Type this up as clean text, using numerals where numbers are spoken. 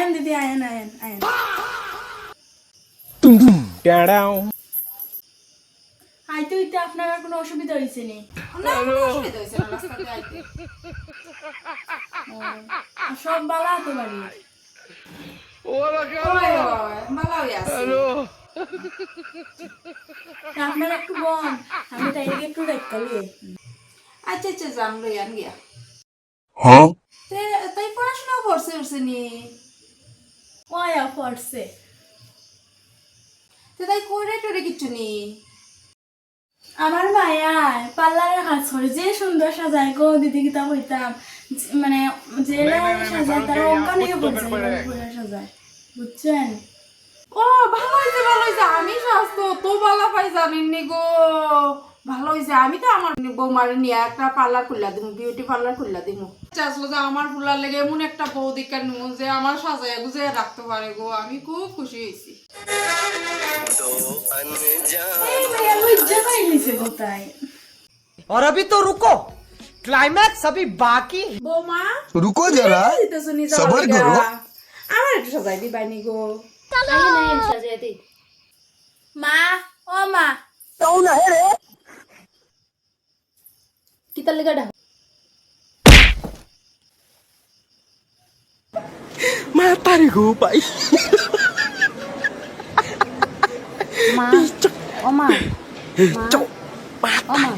আয়েন দিদি আয়েন আয়েন আয়েন আইতে হইতে আপনার আর কোনো অসুবিধা হয়েছে নি? না কোনো অসুবিধা হইছে না রাস্তাতে আইতে। আর সব বালা তো বাড়ি ওই ভালো হই আছে। আপনার একটু বন আমি তাই একটু দেখতে লই আচ্ছা আচ্ছা যাম লই আন গিয়া। Huh? তাই পড়াশোনা করছে উঠছে নি? ওয়া পড়ছে তাই করে টরে কিচ্ছু নি? আমার মায়া পার্লারের কাজ করে যে সুন্দর সাজায় গো দিদি কিতা হইতাম মানে যে সাজায় তারা অজ্ঞানীয় পড়ে সাজায় বুঝছেন? ও ভালো হইছে ভালো হইছে। আমি স্বাস্থ্য তো ভালো পাই জানেননি গো। ভালো হইছে। আমি তো আমার বৌমার নিয়ে একটা পার্লার খুললা দিমু, বিউটি পার্লার খুললা দিমু। আসলে যে আমার ফুলার লেগে এমন একটা বউ দেখা নিমু যে আমার সাজায় গুজে রাখতে পারে গো। আমি খুব খুশি হয়েছি। এই মায়া লজ্জা পাইলিছে কোথায়? और अभी तो रुको क्लाइमैक्स अभी बाकी বৌমা रुको जरा सबर करो আমার একটু সাজাই দিবানি গো। মা ও মা কিতা লেগে ডাক mata nih gue pak মা ও মা cok ও মা